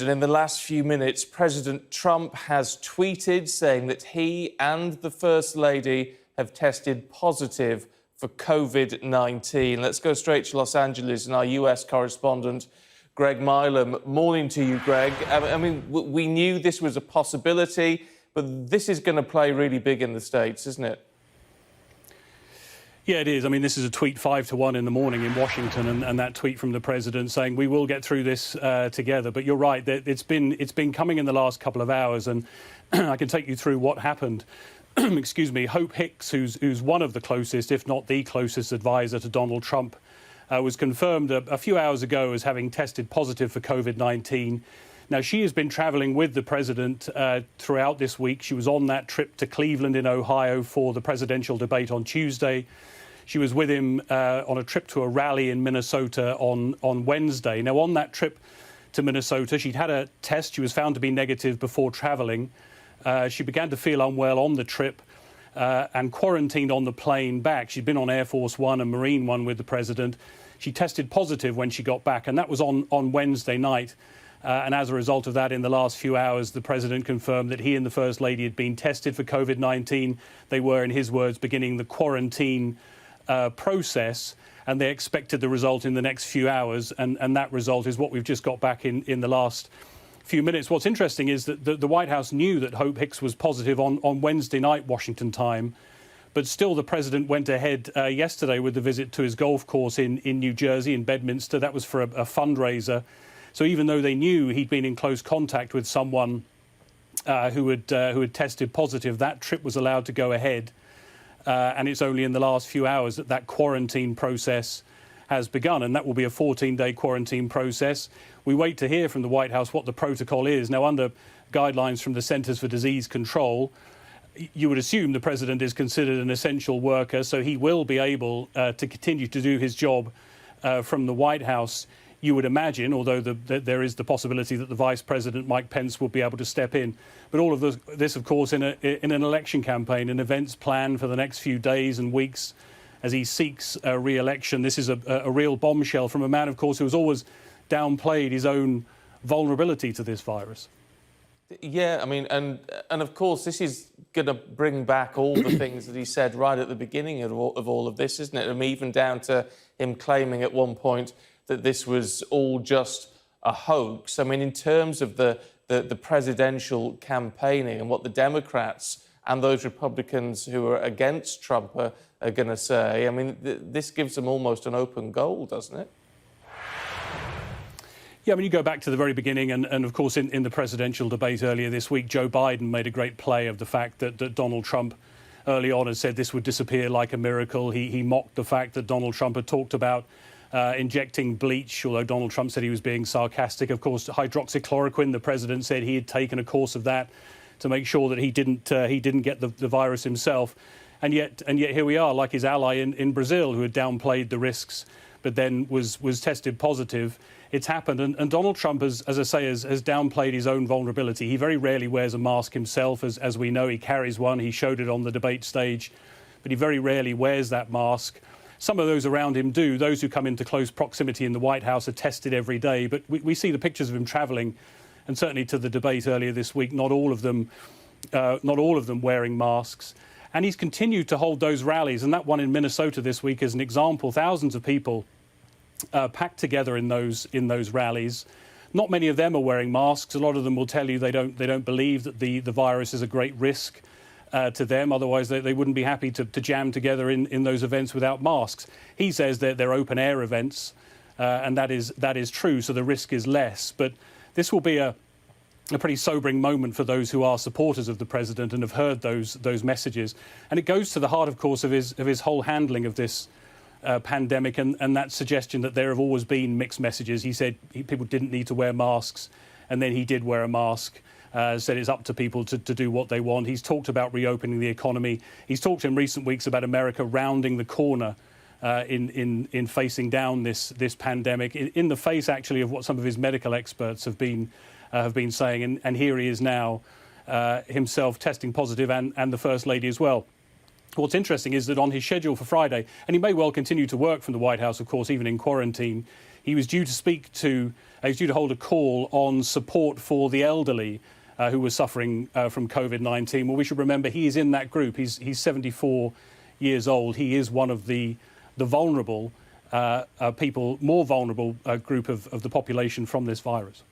And in the last few minutes, President Trump has tweeted saying that he and the First Lady have tested positive for COVID-19. Let's go straight to Los Angeles and our US correspondent, Greg Milam. Morning to you, Greg. I mean, we knew this was a possibility, but this is going to play really big in the States, isn't it? Yeah, it is. I mean, this is a tweet 5 to 1 in the morning in Washington, and that tweet from the president saying we will get through this together. But you're right, it's been coming in the last couple of hours, and I can take you through what happened. Excuse me. Hope Hicks, who's one of the closest, if not the closest advisor to Donald Trump, was confirmed a few hours ago as having tested positive for COVID-19. Now, she has been travelling with the president throughout this week. She was on that trip to Cleveland in Ohio for the presidential debate on Tuesday. She was with him on a trip to a rally in Minnesota on Wednesday. Now, on that trip to Minnesota, she'd had a test. She was found to be negative before travelling. She began to feel unwell on the trip and quarantined on the plane back. She'd been on Air Force One and Marine One with the president. She tested positive when she got back, and that was on Wednesday night. And as a result of that, in the last few hours, the president confirmed that he and the First Lady had been tested for COVID-19. They were, in his words, beginning the quarantine process, and they expected the result in the next few hours, and that result is what we've just got back in the last few minutes. What's interesting is that the White House knew that Hope Hicks was positive on Wednesday night, Washington time, but still the president went ahead yesterday with the visit to his golf course in New Jersey, in Bedminster. That was for a fundraiser. So even though they knew he'd been in close contact with someone who had tested positive, that trip was allowed to go ahead. And it's only in the last few hours that quarantine process has begun, and that will be a 14-day quarantine process. We wait to hear from the White House what the protocol is. Now, under guidelines from the Centers for Disease Control, you would assume the president is considered an essential worker, so he will be able to continue to do his job from the White House. You would imagine, although there is the possibility that the Vice President, Mike Pence, will be able to step in. But all of this, of course, in an election campaign, and events planned for the next few days and weeks as he seeks re-election. This is a real bombshell from a man, of course, who has always downplayed his own vulnerability to this virus. Yeah, I mean, and of course, this is going to bring back all the things that he said right at the beginning of all of this, isn't it? I mean, even down to him claiming at one point that this was all just a hoax. I mean, in terms of the presidential campaigning and what the Democrats and those Republicans who are against Trump are going to say, I mean, this gives them almost an open goal, doesn't it? Yeah, I mean, you go back to the very beginning, and of course, in the presidential debate earlier this week, Joe Biden made a great play of the fact that Donald Trump early on had said this would disappear like a miracle. He mocked the fact that Donald Trump had talked about injecting bleach, although Donald Trump said he was being sarcastic. Of course, hydroxychloroquine, the president said he had taken a course of that to make sure that he didn't get the virus himself. And yet here we are, like his ally in Brazil, who had downplayed the risks, but then was tested positive. It's happened. And Donald Trump, as I say, has downplayed his own vulnerability. He very rarely wears a mask himself. As we know, he carries one. He showed it on the debate stage, but he very rarely wears that mask. Some of those around him do. Those who come into close proximity in the White House are tested every day. But we see the pictures of him travelling, and certainly to the debate earlier this week, not all of them wearing masks. And he's continued to hold those rallies, and that one in Minnesota this week is an example. Thousands of people packed together in those rallies. Not many of them are wearing masks. A lot of them will tell you they don't believe that the virus is a great risk to them. Otherwise, they wouldn't be happy to jam together in those events without masks. He says that they're open air events, and that is true. So the risk is less. But this will be a pretty sobering moment for those who are supporters of the president and have heard those messages. And it goes to the heart, of course, of his whole handling of this pandemic and that suggestion that there have always been mixed messages. He said people didn't need to wear masks, and then he did wear a mask. Said it's up to people to do what they want. He's talked about reopening the economy. He's talked in recent weeks about America rounding the corner in facing down this pandemic, in the face actually of what some of his medical experts have been saying. And here he is now himself testing positive, and the First Lady as well. What's interesting is that on his schedule for Friday, and he may well continue to work from the White House, of course, even in quarantine, he was due to hold a call on support for the elderly who were suffering from COVID-19. Well, we should remember he is in that group. He's 74 years old. He is one of the vulnerable people, more vulnerable group of the population from this virus.